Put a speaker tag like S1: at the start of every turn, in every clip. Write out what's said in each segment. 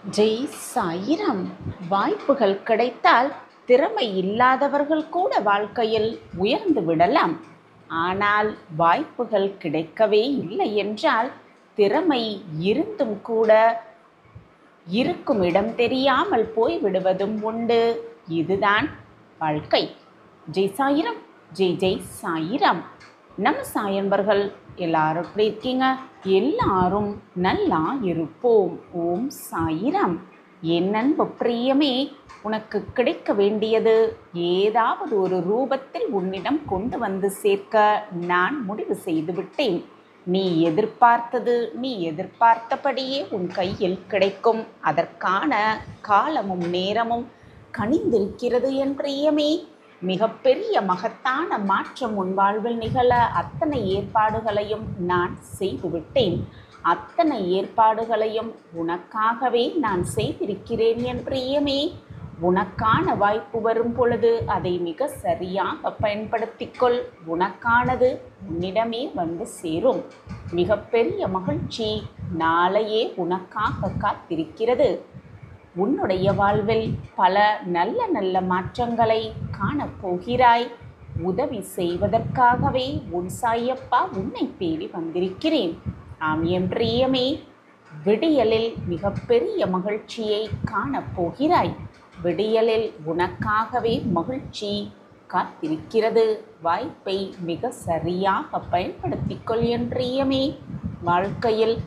S1: ஜெய் சாயிராம். வாய்ப்புகள் கிடைத்தால் திறமை இல்லாதவர்கள் கூட வாழ்க்கையில் உயர்ந்து விடலாம். ஆனால் வாய்ப்புகள் கிடைக்கவே இல்லை என்றால் திறமை இருந்தும் கூட இருக்கும் இடம் தெரியாமல் போய்விடுவதும் உண்டு. இதுதான் வாழ்க்கை. ஜெய் சாயிராம். ஜெய் ஜெய் சாயிராம். நம்ம சாயன்பர்கள் எல்லாரும் எப்படி இருக்கீங்க? எல்லாரும் நல்லா இருப்போம். ஓம் சாயிராம். என் அன்பு பிரியமே, உனக்கு கிடைக்க வேண்டியது ஏதாவது ஒரு ரூபத்தில் உன்னிடம் கொண்டு வந்து சேர்க்க நான் முடிவு செய்து விட்டேன். நீ எதிர்பார்த்தபடியே உன் கையில் கிடைக்கும். அதற்கான காலமும் நேரமும் கனிந்திருக்கிறது என் பிரியமே. மிகப்பெரிய மகத்தான மாற்றம் உன் வாழ்வில் நிகழ அத்தனை ஏற்பாடுகளையும் நான் செய்துவிட்டேன். அத்தனை ஏற்பாடுகளையும் உனக்காகவே நான் செய்திருக்கிறேன் என் பிரியமே. உனக்கான வாய்ப்பு வரும் பொழுது அதை மிக சரியாக பயன்படுத்திக்கொள். உனக்கானது உன்னிடமே வந்து சேரும். மிகப்பெரிய மகிழ்ச்சி நாளையே உனக்காக காத்திருக்கிறது. உன்னுடைய வாழ்வில் பல நல்ல நல்ல மாற்றங்களை காணப்போகிறாய். உதவி செய்வதற்காகவே உன் சாயப்பா உன்னை தேடி வந்திருக்கிறேன். ஆம் என் பிரியமே, விடியலில் மிகப்பெரிய மகிழ்ச்சியை காணப்போகிறாய். விடியலில் உனக்காகவே மகிழ்ச்சி காத்திருக்கிறது. வாய்ப்பை மிக சரியாக பயன்படுத்திக்கொள் என் பிரியமே. வாழ்க்கையில்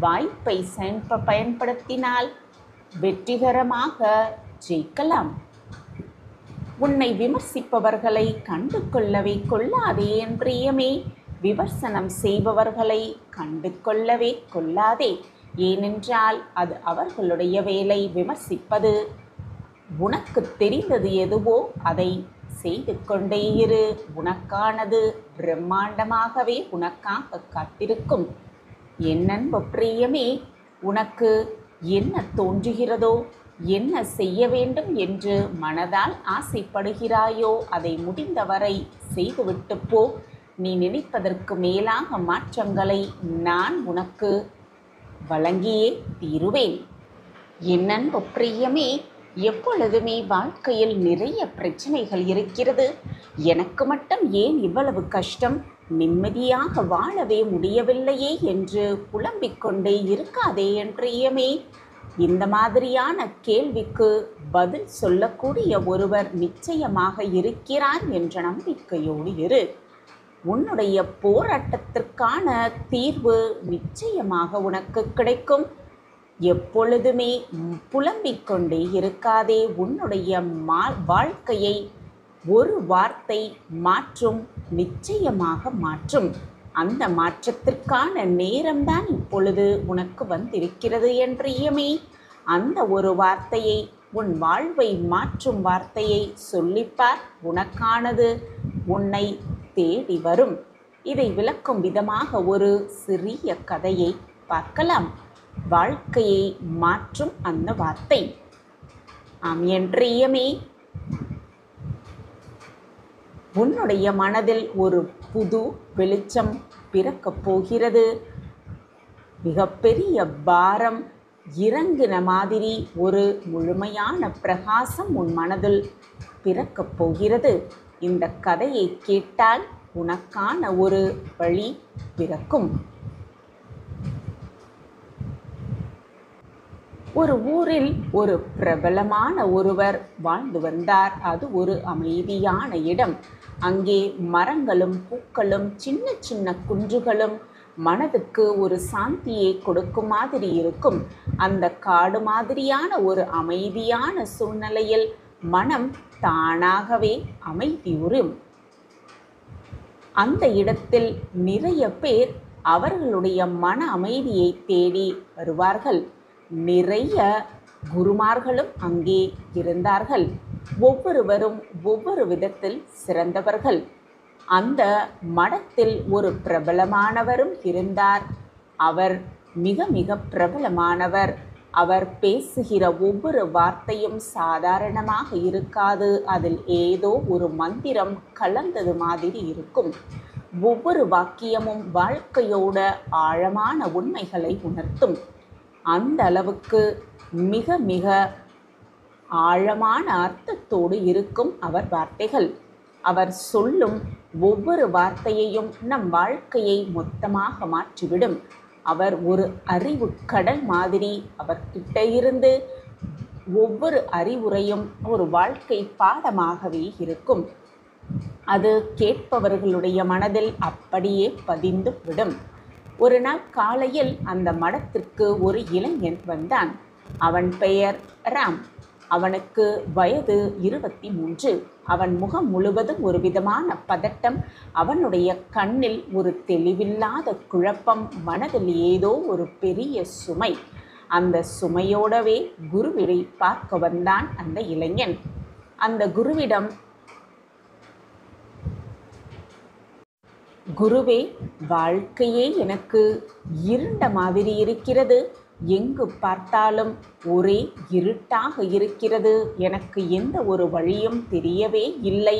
S1: வாய்ப்பை பயன்படுத்தினால் வெற்றிகரமாக ஜெயிக்கலாம். உன்னை விமர்சிப்பவர்களை கண்டு கொள்ளவே கொள்ளாதே என் பிரியமே. விமர்சனம் செய்பவர்களை கண்டு கொள்ளவே கொள்ளாதே. ஏனென்றால் அது அவர்களுடைய வேலை. விமர்சிப்பது. உனக்கு தெரிந்தது எதுவோ அதை செய்து கொண்டே இரு. உனக்கானது பிரம்மாண்டமாகவே உனக்காக காத்திருக்கும். என் அன்பு பிரியமே, உனக்கு என்ன தோன்றுகிறதோ, என்ன செய்ய வேண்டும் என்று மனதால் ஆசைப்படுகிறாயோ அதை முடிந்தவரை செய்துவிட்டு போ. நீ நினைப்பதற்கு மேலாக மாற்றங்களை நான் உனக்கு வழங்கியே தீருவேன். என் அன்பு பிரியமே, எப்பொழுதுமே வாழ்க்கையில் நிறைய பிரச்சனைகள் இருக்கிறது. எனக்கு மட்டும் ஏன் இவ்வளவு கஷ்டம்? நிம்மதியாக வாழவே முடியவில்லையே என்று புலம்பிக் கொண்டே இருக்காதே என் பிரியமே. இந்த மாதிரியான கேள்விக்கு பதில் சொல்லக்கூடிய ஒருவர் நிச்சயமாக இருக்கிறார் என்ற நம்பிக்கையோடு இரு. உன்னுடைய போராட்டத்திற்கான தீர்வு நிச்சயமாக உனக்கு கிடைக்கும். எப்பொழுதுமே புலம்பிக் கொண்டே இருக்காதே. உன்னுடைய வாழ்க்கையை ஒரு வார்த்தை மாற்றும், நிச்சயமாக மாற்றும். அந்த மாற்றத்திற்கான நேரம்தான் இப்பொழுது உனக்கு வந்திருக்கிறது என் பிரியமே. அந்த ஒரு வார்த்தையை, உன் வாழ்வை மாற்றும் வார்த்தையை சொல்லிப்பார். உனக்கானது உன்னை தேடி வரும். இதை விளக்கும் விதமாக ஒரு சிறிய கதையை பார்க்கலாம். வாழ்க்கையை மாற்றும் அந்த வார்த்தை. ஆம் என் பிரியமே, உன்னுடைய மனதில் ஒரு புது வெளிச்சம் பிறக்கப் போகிறது. மிகப்பெரிய பாரம் இறங்கின மாதிரி ஒரு முழுமையான பிரகாசம் உன் மனதில் பிறக்கப் போகிறது. இந்த கதையை கேட்டால் உனக்கான ஒரு வழி பிறக்கும். ஒரு ஊரில் ஒரு பிரபலமான ஒருவர் வாழ்ந்து வந்தார். அது ஒரு அமைதியான இடம். அங்கே மரங்களும் பூக்களும் சின்ன சின்ன குன்றுகளும் மனதுக்கு ஒரு சாந்தியை கொடுக்கும் மாதிரி இருக்கும். அந்த காடு மாதிரியான ஒரு அமைதியான சூழ்நிலையில் மனம் தானாகவே அமைதியுறும். அந்த இடத்தில் நிறைய பேர் அவர்களுடைய மன அமைதியை தேடி வருவார்கள். நிறைய குருமார்களும் அங்கே இருந்தார்கள். ஒவ்வொருவரும் ஒவ்வொரு விதத்தில் சிறந்தவர்கள். அந்த மடத்தில் ஒரு பிரபலமானவரும் இருந்தார். அவர் மிக மிக பிரபலமானவர். அவர் பேசுகிற ஒவ்வொரு வார்த்தையும் சாதாரணமாக இருக்காது. அதில் ஏதோ ஒரு மந்திரம் கலந்தது மாதிரி இருக்கும். ஒவ்வொரு வாக்கியமும் வாழ்க்கையோட ஆழமான உண்மைகளை உணர்த்தும். அந்த அளவுக்கு மிக மிக ஆழமான அர்த்தத்தோடு இருக்கும் அவர் வார்த்தைகள். அவர் சொல்லும் ஒவ்வொரு வார்த்தையையும் நம் வாழ்க்கையை மொத்தமாக மாற்றிவிடும். அவர் ஒரு அறிவு கடல் மாதிரி. அவர்கிட்ட இருந்து ஒவ்வொரு அறிவுரையும் ஒரு வாழ்க்கை பாடமாகவே இருக்கும். அது கேட்பவர்களுடைய மனதில் அப்படியே பதிந்து விடும். ஒரு நாள் காலையில் அந்த மடத்திற்கு ஒரு இளைஞன் வந்தான். அவன் பெயர் ராம். அவனுக்கு வயது 23. அவன் முகம் முழுவதும் ஒரு விதமான பதட்டம். அவனுடைய கண்ணில் ஒரு தெளிவில்லாத குழப்பம். மனதில் ஏதோ ஒரு பெரிய சுமை. அந்த சுமையோடவே குருவை பார்க்க வந்தான் அந்த இளைஞன். அந்த குருவிடம், குருவே, வாழ்க்கையே எனக்கு இருண்ட மாதிரி இருக்கிறது. எங்கு பார்த்தாலும் ஒரே இருட்டாக இருக்கிறது. எனக்கு எந்த ஒரு வழியும் தெரியவே இல்லை.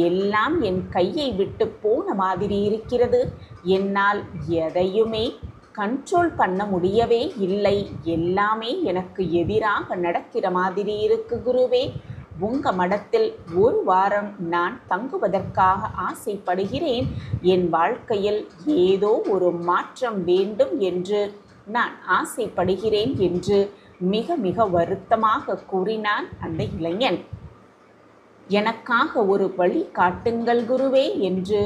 S1: எல்லாம் என் கையை விட்டு போன மாதிரி இருக்கிறது. என்னால் எதையுமே கண்ட்ரோல் பண்ண முடியவே இல்லை. எல்லாமே எனக்கு எதிராக நடக்கிற மாதிரி இருக்கு குருவே. உங்க மடத்தில் ஒரு வாரம் நான் தங்குவதற்காக ஆசைப்படுகிறேன். என் வாழ்க்கையில் ஏதோ ஒரு மாற்றம் வேண்டும் என்று நான் ஆசைப்படுகிறேன் என்று மிக மிக வருத்தமாக கூறினான் அந்த இளைஞன். எனக்காக ஒரு வழி காட்டுங்கள் குருவே என்று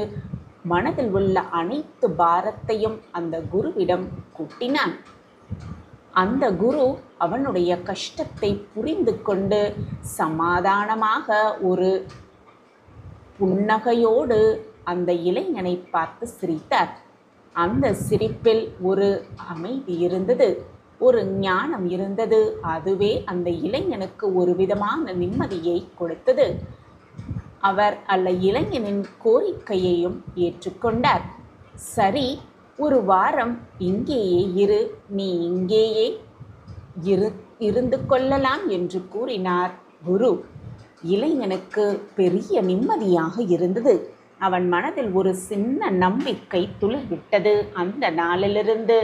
S1: மனதில் உள்ள அனைத்து பாரத்தையும் அந்த குருவிடம் கொட்டினான். அந்த குரு அவனுடைய கஷ்டத்தை புரிந்து கொண்டு சமாதானமாக ஒரு புன்னகையோடு அந்த இளைஞனை பார்த்து சிரித்தார். அந்த சிரிப்பில் ஒரு அமைதி இருந்தது, ஒரு ஞானம் இருந்தது. அதுவே அந்த இளைஞனுக்கு ஒரு விதமான நிம்மதியை கொடுத்தது. அவர் அந்த இளைஞனின் கோரிக்கையையும் ஏற்றுக்கொண்டார். சரி, ஒரு வாரம் இங்கேயே இரு, நீ இங்கேயே இருந்து கொள்ளலாம் என்று கூறினார் குரு. இளைஞனுக்கு பெரிய நிம்மதியாக இருந்தது. அவன் மனதில் ஒரு சின்ன நம்பிக்கை துளிர்விட்டது. அந்த நாளிலிருந்து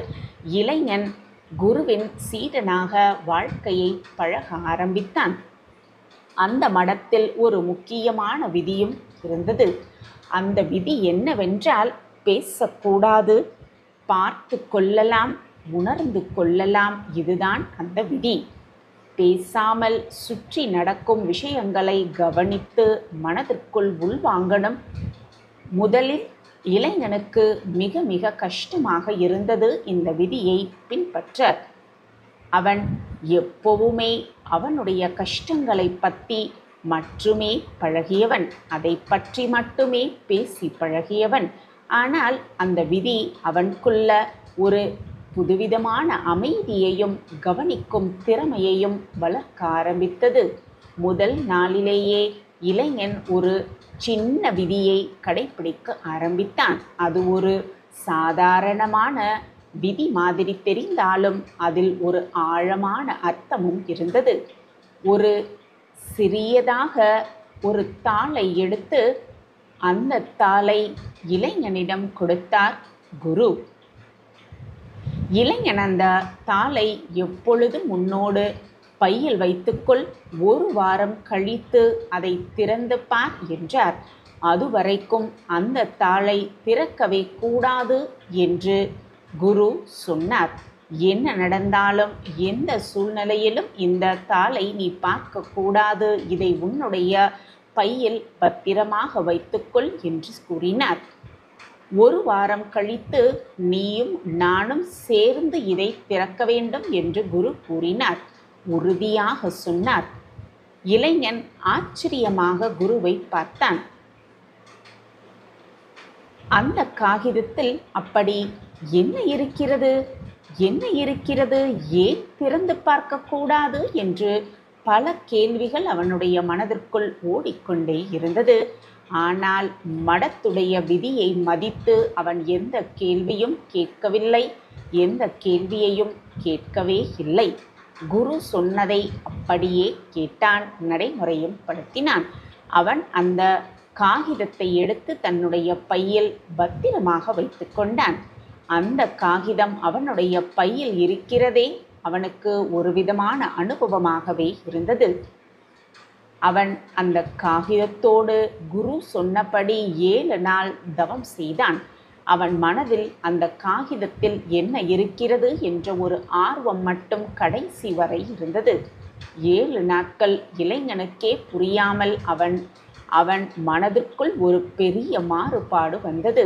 S1: இளைஞன் குருவின் சீடனாக வாழ்க்கையை பழக ஆரம்பித்தான். அந்த மடத்தில் ஒரு முக்கியமான விதியும் இருந்தது. அந்த விதி என்னவென்றால், பேசக்கூடாது, பார்த்து கொள்ளலாம், உணர்ந்து கொள்ளலாம். இதுதான் அந்த விதி. பேசாமல் சுற்றி நடக்கும் விஷயங்களை கவனித்து மனதிற்குள் உள்வாங்கணும். முதலில் இளைஞனுக்கு மிக மிக கஷ்டமாக இருந்தது இந்த விதியை பின்பற்ற. அவன் எப்பவுமே அவனுடைய கஷ்டங்களை பற்றி மட்டுமே பழகியவன், அதை பற்றி மட்டுமே பேசி பழகியவன். ஆனால் அந்த விதி அவனுக்குள்ள ஒரு புதுவிதமான அமைதியையும் கவனிக்கும் திறமையையும் வளர்க்க ஆரம்பித்தது. முதல் நாளிலேயே இளைஞன் ஒரு சின்ன விதியை கடைப்பிடிக்க ஆரம்பித்தான். அது ஒரு சாதாரணமான விதி மாதிரி தெரிந்தாலும் அதில் ஒரு ஆழமான அர்த்தமும் இருந்தது. ஒரு சிறியதாக ஒரு தாளை எடுத்து அந்த தாளை இளைஞனிடம் கொடுத்தார் குரு. இளைஞன் அந்த தாளை எப்பொழுதும் உன்னோடு பையில் வைத்துக்கொள், ஒரு வாரம் கழித்து அதை திறந்து பார் என்றார். அதுவரைக்கும் அந்த தாளை திறக்கவே கூடாது என்று குரு சொன்னார். என்ன நடந்தாலும் எந்த சூழ்நிலையிலும் இந்த தாளை நீ பார்க்கக்கூடாது, இதை உன்னுடைய பையில் பத்திரமாக வைத்துக்கொள் என்று கூறினார். ஒரு வாரம் கழித்து நீயும் நானும் சேர்ந்து இதை திறக்க வேண்டும் என்று குரு கூறினார். உறுதியாக சொன்னார். இளைஞன் ஆச்சரியமாக குருவை பார்த்தான். அந்த காகிதத்தில் அப்படி என்ன இருக்கிறது, என்ன இருக்கிறது, ஏன் திறந்து பார்க்கக்கூடாது என்று பல கேள்விகள் அவனுடைய மனதிற்குள் ஓடிக்கொண்டே இருந்தது. ஆனால் மடத்துடைய விதியை மதித்து அவன் எந்த கேள்வியும் கேட்கவில்லை, எந்த கேள்வியையும் கேட்கவே இல்லை. குரு சொன்னதை அப்படியே கேட்டான், நடைமுறையும் படுத்தினான். அவன் அந்த காகிதத்தை எடுத்து தன்னுடைய பையில் பத்திரமாக வைத்து கொண்டான். அந்த காகிதம் அவனுடைய பையில் இருக்கிறதே அவனுக்கு ஒரு விதமான அனுபவமாகவே இருந்தது. அவன் அந்த காகிதத்தோடு குரு சொன்னபடி 7 நாள் தவம் செய்தான். அவன் மனதில் அந்த காகிதத்தில் என்ன இருக்கிறது என்ற ஒரு ஆர்வம் மட்டும் கடைசி வரை இருந்தது. 7 நாட்கள் இளைஞனுக்கே புரியாமல் அவன் மனதிற்குள் ஒரு பெரிய மாறுபாடு வந்தது.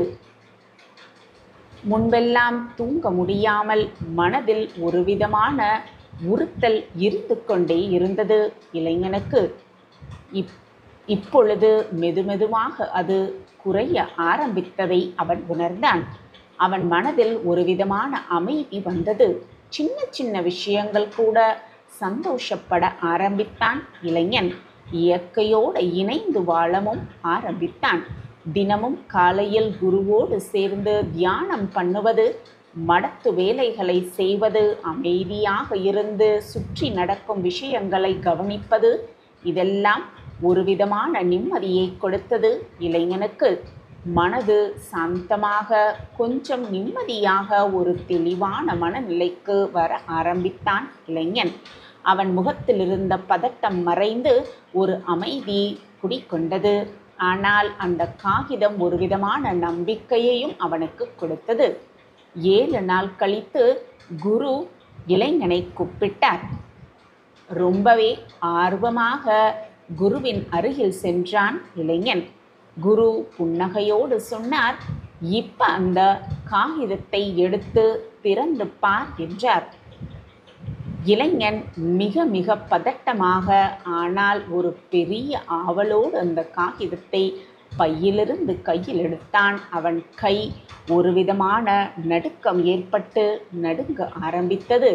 S1: முன்பெல்லாம் தூங்க முடியாமல் மனதில் ஒரு விதமான உறுத்தல் இருந்து கொண்டே இருந்தது இளைஞனுக்கு. இப்பொழுது மெதுமெதுவாக அது குறைய ஆரம்பித்ததை அவன் உணர்ந்தான். அவன் மனதில் ஒரு விதமான அமைதி வந்தது. சின்ன சின்ன விஷயங்கள் கூட சந்தோஷப்பட ஆரம்பித்தான் இளைஞன். இயற்கையோடு இணைந்து வாழவும் ஆரம்பித்தான். தினமும் காலையில் குருவோடு சேர்ந்து தியானம் பண்ணுவது, மடத்து வேலைகளை செய்வது, அமைதியாக இருந்து சுற்றி நடக்கும் விஷயங்களை கவனிப்பது, இதெல்லாம் ஒரு விதமான நிம்மதியை கொடுத்தது இளைஞனுக்கு. மனது சாந்தமாக, கொஞ்சம் நிம்மதியாக, ஒரு தெளிவான மனநிலைக்கு வர ஆரம்பித்தான் இளைஞன். அவன் முகத்தில் இருந்த பதட்டம் மறைந்து ஒரு அமைதி குடிக்கொண்டது. ஆனால் அந்த காகிதம் ஒரு விதமான நம்பிக்கையையும் அவனுக்கு கொடுத்தது. 7 நாள் கழித்து குரு இளைஞனை கூப்பிட்டார். ரொம்பவே ஆர்வமாக குருவின் அருகில் சென்றான் இளைஞன். குரு புன்னகையோடு சொன்னார், இப்ப அந்த காகிதத்தை எடுத்து திறந்து பார் என்றார். இளைஞன் மிக மிக பதட்டமாக, ஆனால் ஒரு பெரிய ஆவலோடு அந்த காகிதத்தை பையிலிருந்து கையில் எடுத்தான். அவன் கை ஒரு விதமான நடுக்கம் ஏற்பட்டு நடுங்க ஆரம்பித்தது.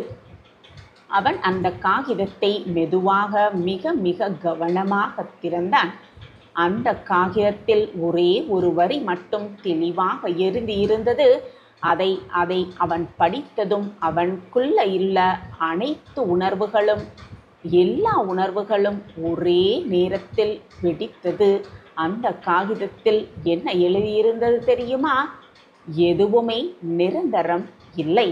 S1: அவன் அந்த காகிதத்தை மெதுவாக மிக மிக கவனமாக திறந்தான். அந்த காகிதத்தில் ஒரே ஒரு வரி மட்டும் தெளிவாக எழுதி இருந்தது. அதை அவன் படித்ததும் அவனுக்குள்ள உள்ள அனைத்து உணர்வுகளும், எல்லா உணர்வுகளும் ஒரே நேரத்தில் வெடித்தது. அந்த காகிதத்தில் என்ன எழுதியிருந்தது தெரியுமா? எதுவுமே நிரந்தரம் இல்லை,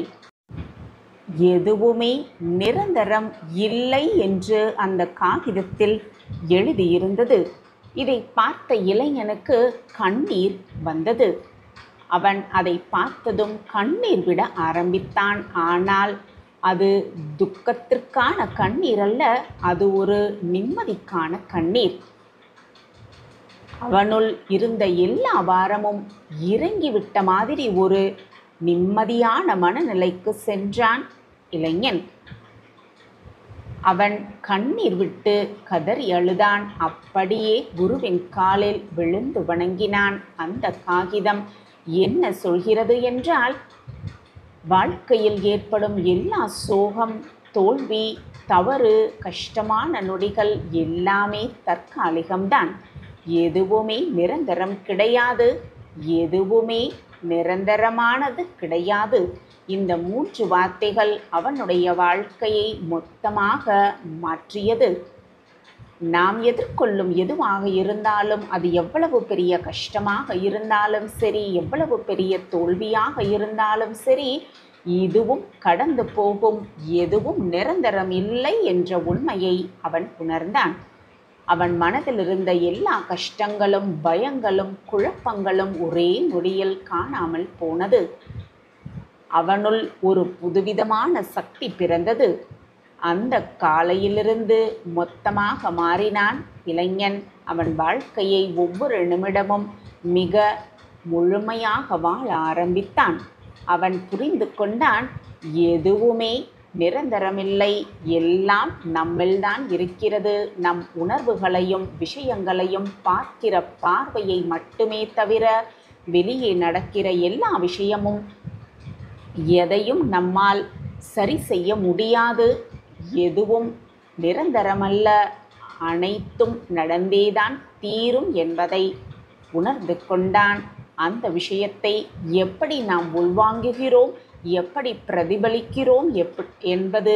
S1: எதுவுமே நிரந்தரம் இல்லை என்று அந்த காகிதத்தில் எழுதியிருந்தது. இதை பார்த்த இளைஞனுக்கு கண்ணீர் வந்தது. அவன் அதை பார்த்ததும் கண்ணீர் விட ஆரம்பித்தான். ஆனால் அது துக்கத்திற்கான கண்ணீர் அல்ல, அது ஒரு நிம்மதிக்கான கண்ணீர். அவனுள் இருந்த எல்லா பாரமும் இறங்கிவிட்ட மாதிரி ஒரு நிம்மதியான மனநிலைக்கு சென்றான் இளைஞன். அவன் கண்ணீர் விட்டு கதறி அழுதான். அப்படியே குருவின் காலில் விழுந்து வணங்கினான். அந்த காகிதம் என்ன சொல்கிறது என்றால், வாழ்க்கையில் ஏற்படும் எல்லா சோகம், தோல்வி, தவறு, கஷ்டமான நொடிகள் எல்லாமே தற்காலிகம்தான். எதுவுமே நிரந்தரம் கிடையாது, எதுவுமே நிரந்தரமானது கிடையாது. இந்த 3 வார்த்தைகள் அவனுடைய வாழ்க்கையை மொத்தமாக மாற்றியது. நாம் எதிர்கொள்ளும் எதுவாக இருந்தாலும், அது எவ்வளவு பெரிய கஷ்டமாக இருந்தாலும் சரி, எவ்வளவு பெரிய தோல்வியாக இருந்தாலும் சரி, இதுவும் கடந்து போகும், எதுவும் நிரந்தரம் இல்லை என்ற உண்மையை அவன் உணர்ந்தான். அவன் மனதில் இருந்த எல்லா கஷ்டங்களும், பயங்களும், குழப்பங்களும் ஒரே நொடியில் காணாமல் போனது. அவனுள் ஒரு புதுவிதமான சக்தி பிறந்தது. அந்த காலையிலிருந்து மொத்தமாக மாறினான் இளைஞன். அவன் வாழ்க்கையை ஒவ்வொரு நிமிடமும் மிக முழுமையாக வாழ ஆரம்பித்தான். அவன் புரிந்து கொண்டான், எதுவுமே நிரந்தரமில்லை, எல்லாம் நம்மில்தான் இருக்கிறது. நம் உணர்வுகளையும் விஷயங்களையும் பார்க்கிற பார்வையை மட்டுமே தவிர வெளியே நடக்கிற எல்லா விஷயமும் எதையும் நம்மால் சரி செய்ய முடியாது. எதுவும் நிரந்தரமல்ல, அனைத்தும் நடந்தேதான் தீரும் என்பதை உணர்ந்து கொண்டான். அந்த விஷயத்தை எப்படி நாம் உள்வாங்குகிறோம், எப்படி பிரதிபலிக்கிறோம் என்பது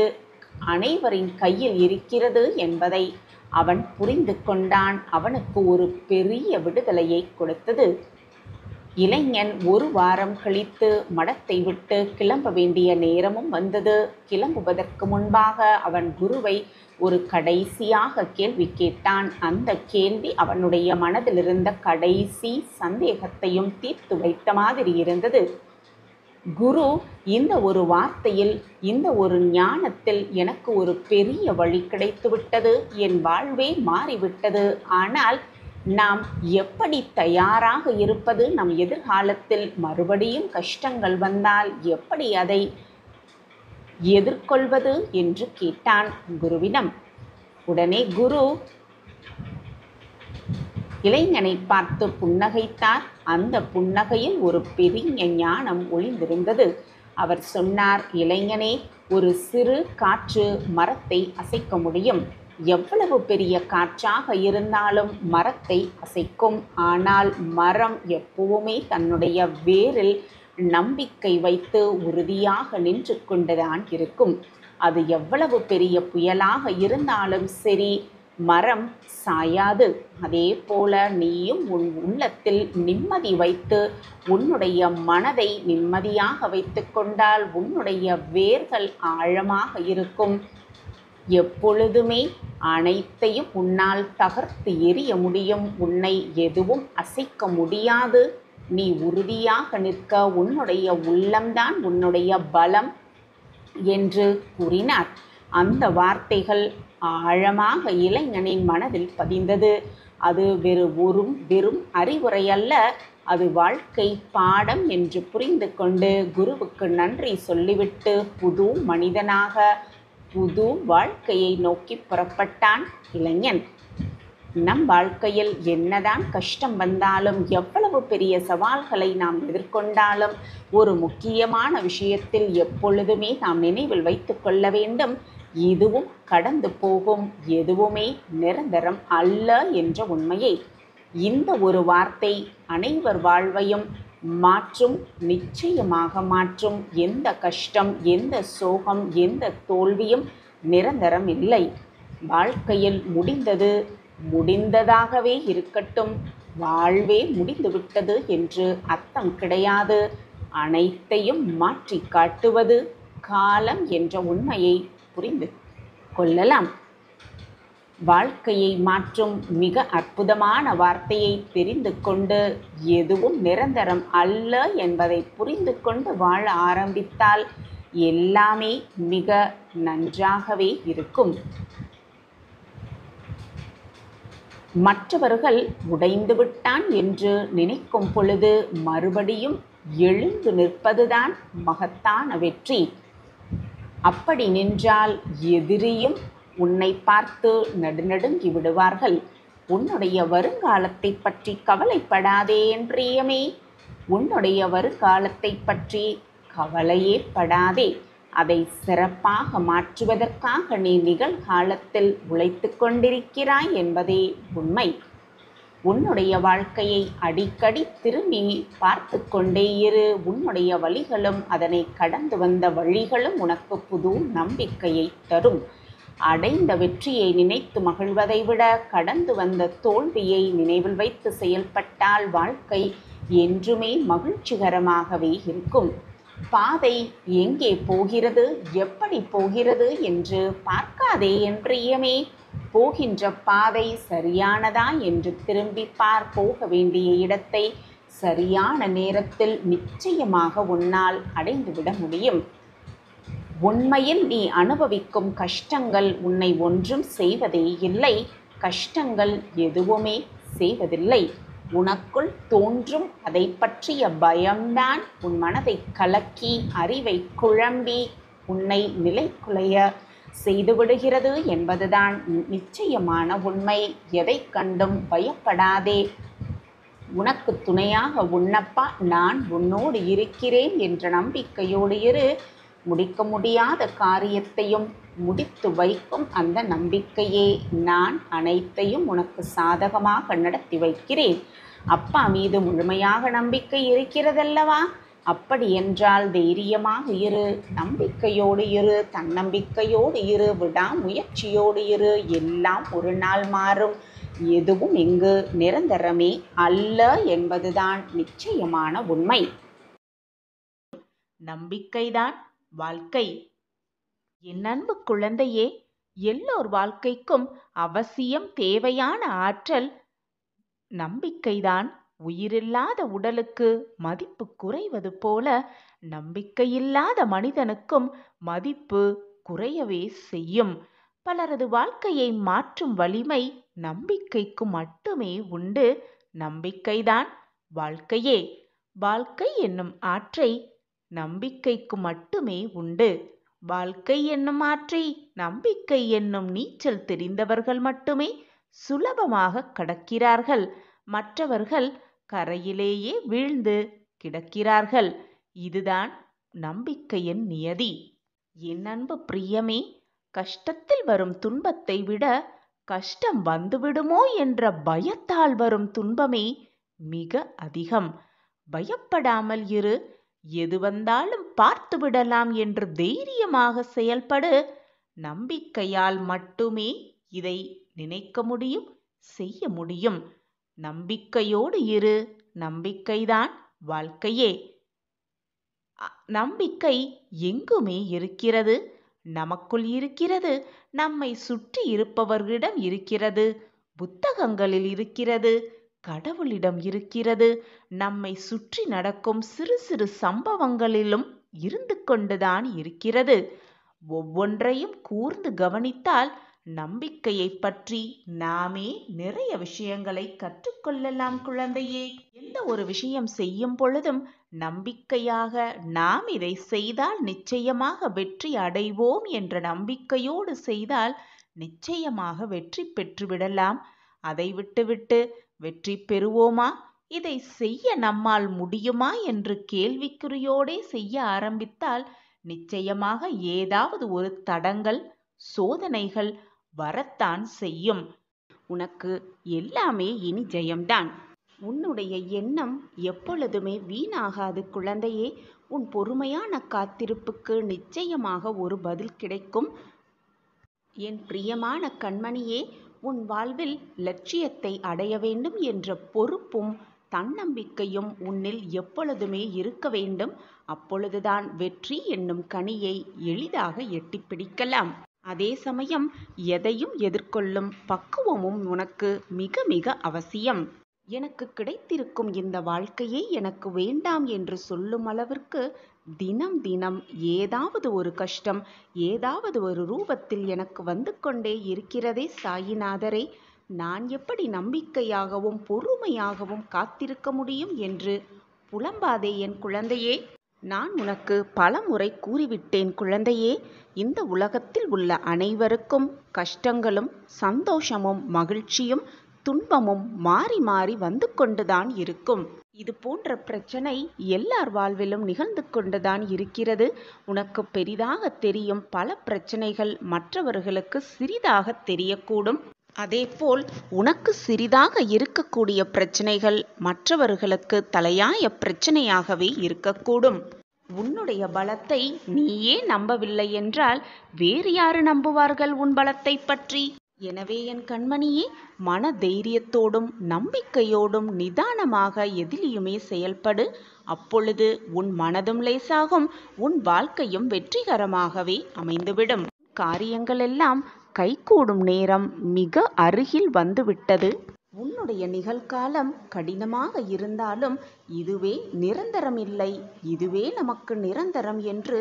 S1: அனைவரின் கையில் இருக்கிறது என்பதை அவன் புரிந்து கொண்டான். அவனுக்கு ஒரு பெரிய விடுதலையை கொடுத்தது. இளைஞன் 1 வாரம் கழித்து மடத்தை விட்டு கிளம்ப வேண்டிய நேரமும் வந்தது. கிளம்புவதற்கு முன்பாக அவன் குருவை ஒரு கடைசியாக கேள்வி கேட்டான். அந்த கேள்வி அவனுடைய மனதிலிருந்த கடைசி சந்தேகத்தையும் தீர்த்து வைத்த மாதிரி இருந்தது. குரு, இந்த ஒரு வார்த்தையில், இந்த ஒரு ஞானத்தில் எனக்கு ஒரு பெரிய வழி கிடைத்துவிட்டது. என் வாழ்வே மாறிவிட்டது. ஆனால் நாம் எப்படி தயாராக இருப்பது? நம் எதிர்காலத்தில் மறுபடியும் கஷ்டங்கள் வந்தால் எப்படி அதை எதிர்கொள்வது என்று கேட்டான் குருவிடம். உடனே குரு இளைஞனை பார்த்து புன்னகைத்தார். அந்த புன்னகையில் ஒரு பெரிய ஞானம் ஒளிந்திருந்தது. அவர் சொன்னார், இளைஞனே, ஒரு சிறு காற்று மரத்தை அசைக்க முடியும். எவ்வளவு பெரிய காற்றாக இருந்தாலும் மரத்தை அசைக்கும். ஆனால் மரம் எப்பவுமே தன்னுடைய வேரில் நம்பிக்கை வைத்து உறுதியாக நின்று கொண்டுதான் இருக்கும். அது எவ்வளவு பெரிய புயலாக இருந்தாலும் சரி, மரம் சாயாது. அதே போல நீயும் உன் உள்ளத்தில் நிம்மதி வைத்து உன்னுடைய மனதை நிம்மதியாக வைத்து கொண்டால் உன்னுடைய வேர்கள் ஆழமாக இருக்கும். எப்பொழுதுமே அனைத்தையும் உன்னால் தகர்த்து எறிய முடியும். உன்னை எதுவும் அசைக்க முடியாது. நீ உறுதியாக நிற்க. உன்னுடைய உள்ளம்தான் உன்னுடைய பலம் என்று கூறினார். அந்த வார்த்தைகள் ஆழமாக இளைஞனின் மனதில் பதிந்தது. அது வெறும் அறிவுரை அல்ல, அது வாழ்க்கை பாடம் என்று புரிந்து கொண்டு குருவுக்கு நன்றி சொல்லிவிட்டு புது மனிதனாக புது வாழ்க்கையை நோக்கி புறப்பட்டான் இளைஞன். நம் வாழ்க்கையில் என்னதான் கஷ்டம் வந்தாலும், எவ்வளவு பெரிய சவால்களை நாம் எதிர்கொண்டாலும், ஒரு முக்கியமான விஷயத்தில் எப்பொழுதுமே நாம் நினைவில் வைத்து கொள்ள வேண்டும், இதுவும் கடந்து போகும், எதுவுமே நிரந்தரம் அல்ல என்ற உண்மையை. இந்த ஒரு வார்த்தை அனைவர் வாழ்வையும் மாற்றும், நிச்சயமாக மாற்றும். எந்த கஷ்டம், எந்த சோகம், எந்த தோல்வியும் நிரந்தரம் இல்லை. வாழ்க்கையில் முடிந்தது முடிந்ததாகவே இருக்கட்டும். வாழ்வே முடிந்துவிட்டது என்று அர்த்தம் கிடையாது. அனைத்தையும் மாற்றி காட்டுவது காலம் என்ற உண்மையை புரிந்து கொள்ளலாம். வாழ்க்கையை மாற்றும் மிக அற்புதமான வார்த்தையை தெரிந்து கொண்டு எதுவும் நிரந்தரம் அல்ல என்பதை புரிந்து கொண்டு வாழ ஆரம்பித்தால் எல்லாமே மிக நன்றாகவே இருக்கும். மற்றவர்கள் உடைந்து விட்டான் என்று நினைக்கும் பொழுது மறுபடியும் எழுந்து நிற்பதுதான் மகத்தான வெற்றி. அப்படி நின்றால் எதிரியும் உன்னை பார்த்து நடுநடுங்கி விடுவார்கள். உன்னுடைய வருங்காலத்தை பற்றி கவலைப்படாதே என்றியமே. உன்னுடைய வருங்காலத்தை பற்றி கவலையே படாதே. அதை சிறப்பாக மாற்றுவதற்காக நீ நிகழ்காலத்தில் உழைத்து கொண்டிருக்கிறாய் என்பதே உண்மை. உன்னுடைய வாழ்க்கையை அடிக்கடி திரும்பி பார்த்து கொண்டே இரு. உன்னுடைய வழிகளும் அதனை கடந்து வந்த வழிகளும் உனக்கு புது நம்பிக்கையை தரும். அடைந்த வெற்றியை நினைத்து மகிழ்வதை விட கடந்து வந்த தோல்வியை நினைவில் வைத்து செயல்பட்டால் வாழ்க்கை என்றுமே மகிழ்ச்சிகரமாகவே இருக்கும். பாதை எங்கே போகிறது, எப்படி போகிறது என்று பார்க்காதே என்றியமே. போகின்ற பாதை சரியானதா என்று திரும்பி பார். போக வேண்டிய இடத்தை சரியான நேரத்தில் நிச்சயமாக உன்னால் அடைந்துவிட முடியும். உண்மையில் நீ அனுபவிக்கும் கஷ்டங்கள் உன்னை ஒன்றும் செய்வதே இல்லை. கஷ்டங்கள் எதுவுமே செய்வதில்லை. உனக்குள் தோன்றும் அதை பற்றிய பயம்தான் உன் மனதை கலக்கி அறிவை குழம்பி உன்னை நிலைக்குலைய செய்துவிடுகிறது என்பதுதான் நிச்சயமான உண்மை. எதை கண்டும் பயப்படாதே. உனக்கு துணையாக உன்னப்பா நான் உன்னோடு இருக்கிறேன் என்ற நம்பிக்கையோடு இரு. முடிக்க முடியாத காரியத்தையும் முடித்து வைக்கும் அந்த நம்பிக்கையே நான் அனைத்தையும் உனக்கு சாதகமாக நடத்தி வைக்கிறேன். அப்பா மீது முழுமையாக நம்பிக்கை இருக்கிறதல்லவா? அப்படி என்றால் தைரியமாக இரு, நம்பிக்கையோடு இரு, தன்னம்பிக்கையோடு இரு, விடாமுயற்சியோடு இரு. எல்லாம் ஒரு நாள் மாறும். எதுவும் இங்கு நிரந்தரமே அல்ல என்பதுதான் நிச்சயமான உண்மை. நம்பிக்கைதான் வாழ்க்கை. என் அன்பு குழந்தையே, எல்லோர் வாழ்க்கைக்கும் அவசியம் தேவையான ஆற்றல் நம்பிக்கைதான். உயிரில்லாத உடலுக்கு மதிப்பு குறைவது போல நம்பிக்கையில்லாத மனிதனுக்கும் மதிப்பு குறையவே செய்யும். பலரது வாழ்க்கையை மாற்றும் வலிமை நம்பிக்கைக்கு மட்டுமே உண்டு. நம்பிக்கைதான் வாழ்க்கையே. வாழ்க்கை என்னும் ஆற்றை நம்பிக்கைக்கு மட்டுமே உண்டு. வாழ்க்கை என்னும் ஆற்றை நம்பிக்கை என்னும் நீச்சல் தெரிந்தவர்கள் மட்டுமே சுலபமாக கடக்கிறார்கள். மற்றவர்கள் கரையிலேயே வீழ்ந்து கிடக்கிறார்கள். இதுதான் நம்பிக்கையின் நியதி. என் அன்பு பிரியமே, கஷ்டத்தில் வரும் துன்பத்தை விட கஷ்டம் வந்துவிடுமோ என்ற பயத்தால் வரும் துன்பமே மிக அதிகம். பயப்படாமல் இரு. எது வந்தாலும் பார்த்து விடலாம் என்று தைரியமாக செயல்படு. நம்பிக்கையால் மட்டுமே இதை நினைக்க முடியும், செய்ய முடியும். நம்பிக்கையோடு இரு. நம்பிக்கைதான் வாழ்க்கையே. நம்பிக்கை எங்குமே இருக்கிறது. நமக்குள் இருக்கிறது, நம்மை சுற்றி இருப்பவர்களிடம் இருக்கிறது, புத்தகங்களில் இருக்கிறது, கடவுளிடம் இருக்கிறது, நம்மை சுற்றி நடக்கும் சிறு சிறு சம்பவங்களிலும் இருந்து கொண்டுதான் இருக்கிறது. ஒவ்வொன்றையும் கூர்ந்து கவனித்தால் நம்பிக்கையை பற்றி நாமே நிறைய விஷயங்களை கற்றுக்கொள்ளலாம் குழந்தையே. எந்த ஒரு விஷயம் செய்யும் பொழுதும் நம்பிக்கையாக நாம் இதை செய்தால் நிச்சயமாக வெற்றி அடைவோம் என்ற நம்பிக்கையோடு செய்தால் நிச்சயமாக வெற்றி பெற்றுவிடலாம். அதை விட்டுவிட்டு வெற்றி பெறுவோமா, இதை செய்ய நம்மால் முடியுமா என்று கேள்விக்குறியோடே செய்ய ஆரம்பித்தால் நிச்சயமாக ஏதாவது ஒரு தடங்கள், சோதனைகள் வரத்தான் செய்யும். உனக்கு எல்லாமே இனி ஜெயம்தான். உன்னுடைய எண்ணம் எப்பொழுதுமே வீணாகாது குழந்தையே. உன் பொறுமையான காத்திருப்புக்கு நிச்சயமாக ஒரு பதில் கிடைக்கும். என் பிரியமான கண்மணியே, உன் வாழ்வில் லட்சியத்தை அடைய வேண்டும் என்ற பொறுப்பும் தன்னம்பிக்கையும் உன்னில் எப்பொழுதுமே இருக்க வேண்டும். அப்பொழுதுதான் வெற்றி என்னும் கனியை எளிதாக எட்டிப்பிடிக்கலாம். அதே சமயம் எதையும் எதிர்கொள்ளும் பக்குவமும் உனக்கு மிக மிக அவசியம். எனக்கு கிடைத்திருக்கும் இந்த வாழ்க்கையை எனக்கு வேண்டாம் என்று சொல்லும் அளவிற்கு தினம் தினம் ஏதாவது ஒரு கஷ்டம் ஏதாவது ஒரு ரூபத்தில் எனக்கு வந்து கொண்டே இருக்கிறதே சாயிநாதரே. நான் எப்படி நம்பிக்கையாகவும் பொறுமையாகவும் காத்திருக்க முடியும் என்று புலம்பாதே என் குழந்தையே. நான் உனக்கு பலமுறை கூறிவிட்டேன் குழந்தையே. இந்த உலகத்தில் உள்ள அனைவருக்கும் கஷ்டங்களும் சந்தோஷமும் மகிழ்ச்சியும் துன்பமும் மாறி மாறி வந்து கொண்டுதான் இருக்கும். இது போன்ற பிரச்சனை எல்லார் வாழ்விலும் நிகழ்ந்து கொண்டுதான் இருக்கிறது. உனக்கு பெரிதாக தெரியும் பல பிரச்சனைகள் மற்றவர்களுக்கு சிறிதாக தெரியக்கூடும். அதேபோல் உனக்கு சிறிதாக இருக்கக்கூடிய பிரச்சனைகள் மற்றவர்களுக்கு தலையாய பிரச்சனையாகவே இருக்கக்கூடும். உன்னுடைய பலத்தை நீயே நம்பவில்லை என்றால் வேறு யாரு நம்புவார்கள் உன் பலத்தை பற்றி? எனவே என் கண்மணியே, மன தைரியத்தோடும் நம்பிக்கையோடும் நிதானமாக எதிலையுமே செயல்படு. அப்பொழுது உன் மனதும் லேசாகும், உன் வாழ்க்கையும் வெற்றிகரமாகவே அமைந்துவிடும். காரியங்கள் எல்லாம் கைகூடும் நேரம் மிக அருகில் வந்துவிட்டது. உன்னுடைய நிகழ்காலம் கடினமாக இருந்தாலும் இதுவே நிரந்தரமில்லை, இதுவே நமக்கு நிரந்தரம் என்று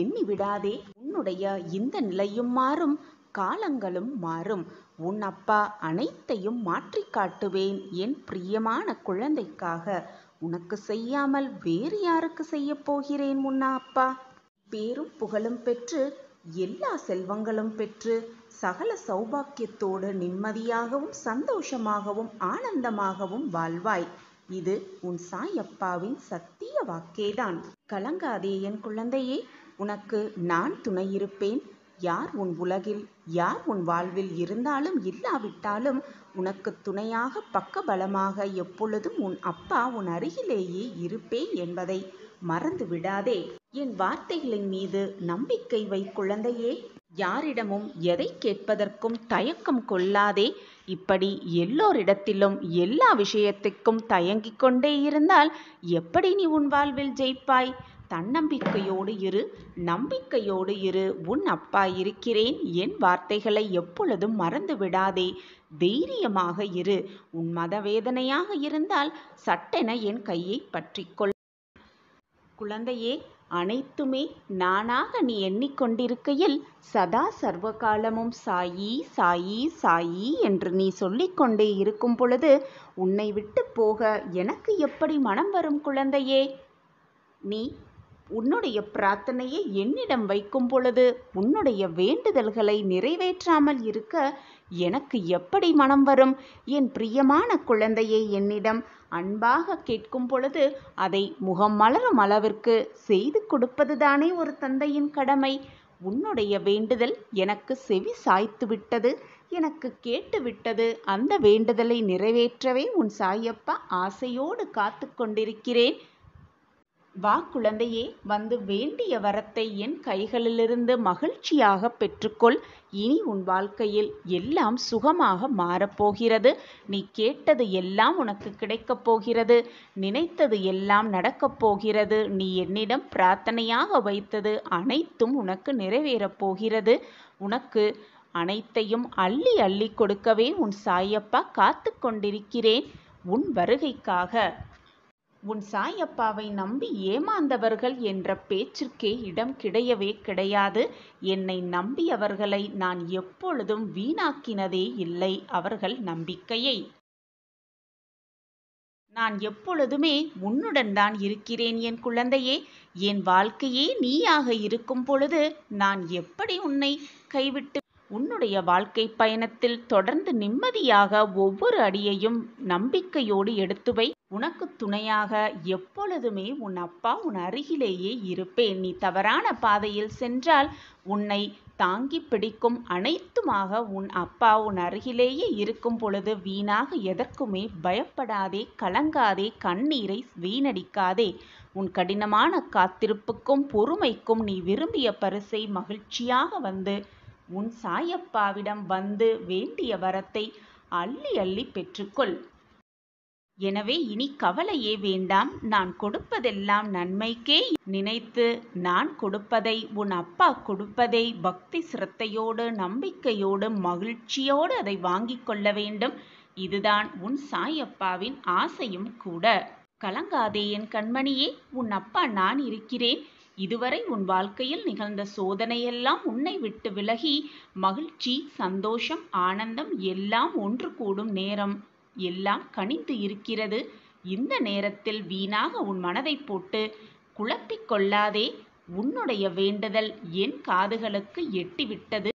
S1: எண்ணிவிடாதே. உன்னுடைய இந்த நிலையும் மாறும், காலங்களும் மாறும். உன் அப்பா அனைத்தையும் மாற்றி காட்டுவேன் என் பிரியமான குழந்தைக்காக. உனக்கு செய்யாமல் வேறு யாருக்கு செய்ய போகிறேன் உன்னா அப்பா? பேரும் புகழும் பெற்று எல்லா செல்வங்களும் பெற்று சகல சௌபாக்கியத்தோடு நிம்மதியாகவும் சந்தோஷமாகவும் ஆனந்தமாகவும் வாழ்வாய். இது உன் சாயப்பாவின் சத்திய வாக்கேதான். கலங்காதே என் குழந்தையே, உனக்கு நான் துணையிருப்பேன். யார் உன் உலகில் யார் உன் வாழ்வில் இருந்தாலும் இல்லாவிட்டாலும் உனக்கு துணையாக பக்கபலமாக எப்பொழுதும் உன் அப்பா உன் அருகிலேயே இருப்பேன் என்பதை மறந்து விடாதே. என் வார்த்தைகளின் மீது நம்பிக்கை வை குழந்தையே. யாரிடமும் எதை கேட்பதற்கும் தயக்கம் கொள்ளாதே. இப்படி எல்லோரிடத்திலும் எல்லா விஷயத்துக்கும் தயங்கிக் கொண்டே இருந்தால் எப்படி நீ உன் வாழ்வில் ஜெயிப்பாய்? தன்னம்பிக்கையோடு இரு, நம்பிக்கையோடு இரு. உன் அப்பா இருக்கிறேன். என் வார்த்தைகளை எப்பொழுதும் மறந்து விடாதே. தைரியமாக இரு. உன் மனவேதனையாக இருந்தால் சட்டென என் கையை பற்றிக்கொள். குழந்தையே, அனைத்துமே நானாக நீ எண்ணிக்கொண்டிருக்கையில் சதா சர்வகாலமும் சாயி சாயி சாயி என்று நீ சொல்லிக்கொண்டே இருக்கும் பொழுது உன்னை விட்டு போக எனக்கு எப்படி மனம் வரும் குழந்தையே? நீ உன்னுடைய பிரார்த்தனையை என்னிடம் வைக்கும் பொழுது உன்னுடைய வேண்டுதல்களை நிறைவேற்றாமல் இருக்க எனக்கு எப்படி மனம் வரும்? என் பிரியமான குழந்தையை என்னிடம் அன்பாக கேட்கும் பொழுது அதை முகம் மலரும் அளவிற்கு செய்து கொடுப்பதுதானே ஒரு தந்தையின் கடமை. உன்னுடைய வேண்டுதல் எனக்கு செவி சாய்த்து விட்டது, எனக்கு கேட்டு விட்டது. அந்த வேண்டுதலை நிறைவேற்றவே உன் சாயப்பா ஆசையோடு காத்து கொண்டிருக்கிறேன். வா குழந்தையே, வந்து வேண்டிய வரத்தை என் கைகளிலிருந்து மகிழ்ச்சியாக பெற்றுக்கொள். இனி உன் வாழ்க்கையில் எல்லாம் சுகமாக மாறப்போகிறது. நீ கேட்டது எல்லாம் உனக்கு கிடைக்கப் போகிறது. நினைத்தது எல்லாம் நடக்கப் போகிறது. நீ என்னிடம் பிரார்த்தனையாக வைத்தது அனைத்தும் உனக்கு நிறைவேறப் போகிறது. உனக்கு அனைத்தையும் அள்ளி அள்ளி கொடுக்கவே உன் சாயப்பா காத்து கொண்டிருக்கிறேன். உன் வருகைக்காக. உன் சாயப்பாவை நம்பி ஏமாந்தவர்கள் என்ற பேச்சிற்கே இடம் கிடையவே கிடையாது. என்னை நம்பியவர்களை நான் எப்பொழுதும் வீணாக்கினதே இல்லை. அவர்கள் நம்பிக்கையை நான் எப்பொழுதுமே உன்னுடன் தான் இருக்கிறேன் என் குழந்தையே. என் வாழ்க்கையே நீயாக இருக்கும் பொழுது நான் எப்படி உன்னை கைவிட்டு உன்னுடைய வாழ்க்கை பயணத்தில் தொடர்ந்து நிம்மதியாக ஒவ்வொரு அடியையும் நம்பிக்கையோடு எடுத்து வை. உனக்கு துணையாக எப்பொழுதுமே உன் அப்பா உன் அருகிலேயே இருப்பேன். நீ தவறான பாதையில் சென்றால் உன்னை தாங்கி பிடிக்கும் அனைத்துமாக உன் அப்பா உன் அருகிலேயே இருக்கும் பொழுது வீணாக எதற்குமே பயப்படாதே, கலங்காதே, கண்ணீரை வீணடிக்காதே. உன் கடினமான காத்திருப்புக்கும் பொறுமைக்கும் நீ விரும்பிய பரிசை மகிழ்ச்சியாக வந்து உன் சாயப்பாவிடம் வந்து வேண்டிய வரத்தை அள்ளி அள்ளி பெற்றுக்கொள். எனவே இனி கவலையே வேண்டாம். நான் கொடுப்பதெல்லாம் நன்மைக்கே நினைத்து நான் கொடுப்பதை உன் அப்பா கொடுப்பதை பக்தி சிரத்தையோடு நம்பிக்கையோடு மகிழ்ச்சியோடு அதை வாங்கிக் கொள்ள வேண்டும். இதுதான் உன் சாயப்பாவின் ஆசையும் கூட. கலங்காதே என் கண்மணியே, உன் அப்பா நான் இருக்கிறேன். இதுவரை உன் வாழ்க்கையில் நிகழ்ந்த சோதனையெல்லாம் உன்னை விட்டு விலகி மகிழ்ச்சி, சந்தோஷம், ஆனந்தம் எல்லாம் ஒன்று கூடும் நேரம் எல்லாம் கனிந்து இருக்கிறது. இந்த நேரத்தில் வீணாக உன் மனதை போட்டு குழப்பிக் கொள்ளாதே. உன்னுடைய வேண்டுதல் என் காதுகளுக்கு எட்டிவிட்டது.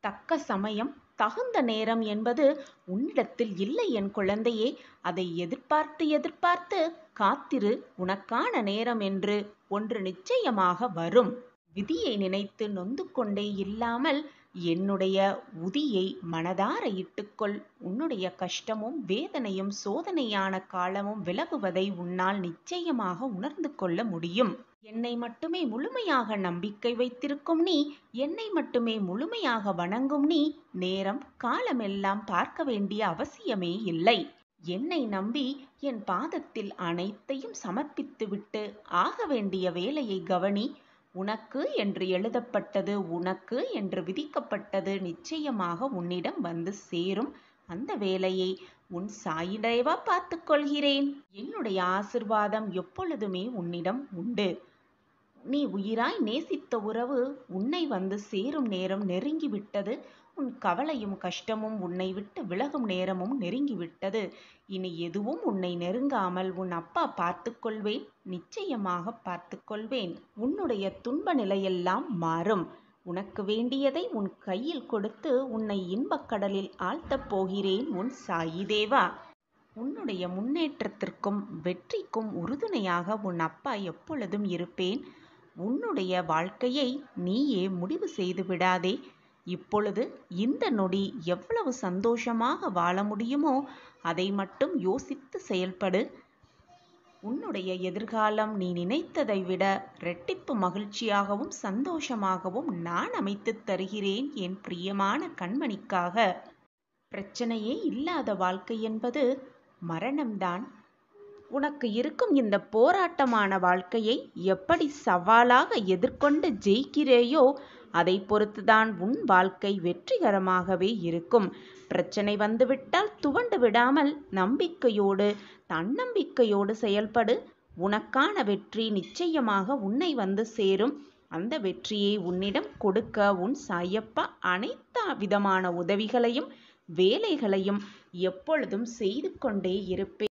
S1: தக்க சமயம், தகுந்த நேரம் என்பது உன்னிடத்தில் இல்லை என் குழந்தையே. அதை எதிர்பார்த்து எதிர்பார்த்து காத்திரு. உனக்கான நேரம் என்று ஒன்று நிச்சயமாக வரும். விதியை நினைத்து நொந்து கொண்டே இல்லாமல் என்னுடைய உதியை மனதார இட்டுக்கொள். உன்னுடைய கஷ்டமும் வேதனையும் சோதனையான காலமும் விலகுவதை உன்னால் நிச்சயமாக உணர்ந்து கொள்ள முடியும். என்னை மட்டுமே முழுமையாக நம்பிக்கை வைத்திருக்கும் நீ, என்னை மட்டுமே முழுமையாக வணங்கும் நீ, நேரம் காலமெல்லாம் பார்க்க வேண்டிய அவசியமே இல்லை. என்னை நம்பி என் பாதத்தில் அனைத்தையும் சமர்ப்பித்துவிட்டு ஆக வேண்டிய வேலையை கவனி. உனக்கு என்று எழுதப்பட்டது, உனக்கு என்று விதிக்கப்பட்டது நிச்சயமாக உன்னிடம் வந்து சேரும். அந்த வேலையை உன் சாயிடேவா பார்த்து கொள்கிறேன். என்னுடைய ஆசிர்வாதம் எப்பொழுதுமே உன்னிடம் உண்டு. நீ உயிராய் நேசித்த உறவு உன்னை வந்து சேரும் நேரம் நெருங்கிவிட்டது. உன் கவலையும் கஷ்டமும் உன்னை விட்டு விலகும் நேரமும் நெருங்கிவிட்டது. இனி எதுவும் உன்னை நெருங்காமல் உன் அப்பா பார்த்து கொள்வேன். நிச்சயமாக பார்த்து கொள்வேன். உன்னுடைய துன்ப நிலையெல்லாம் மாறும். உனக்கு வேண்டியதை உன் கையில் கொடுத்து உன்னை இன்பக்கடலில் ஆழ்த்தப் போகிறேன் உன் சாயி தேவா. உன்னுடைய முன்னேற்றத்திற்கும் வெற்றிக்கும் உறுதுணையாக உன் அப்பா எப்பொழுதும் இருப்பேன். உன்னுடைய வாழ்க்கையை நீயே முடிவு செய்து விடாதே. இப்பொழுது இந்த நொடி எவ்வளவு சந்தோஷமாக வாழ முடியுமோ அதை மட்டும் யோசித்து செயல்படு. உன்னுடைய எதிர்காலம் நீ நினைத்ததை விட இரட்டிப்பு மகிழ்ச்சியாகவும் சந்தோஷமாகவும் நான் அமைத்துத் தருகிறேன் என் பிரியமான கண்மணிக்காக. பிரச்சனையே இல்லாத வாழ்க்கை என்பது மரணம்தான். உனக்கு இருக்கும் இந்த போராட்டமான வாழ்க்கையை எப்படி சவாலாக எதிர்கொண்டு ஜெயிக்கிறேயோ அதை பொறுத்துதான் உன் வாழ்க்கை வெற்றிகரமாகவே இருக்கும். பிரச்சனை வந்துவிட்டால் துவண்டு விடாமல் நம்பிக்கையோடு தன்னம்பிக்கையோடு செயல்படு. உனக்கான வெற்றி நிச்சயமாக உன்னை வந்து சேரும். அந்த வெற்றியை உன்னிடம் கொடுக்க உன் சாயப்பா அனைத்து விதமான உதவிகளையும் வேலைகளையும் எப்பொழுதும் செய்து கொண்டே இருப்பேன்.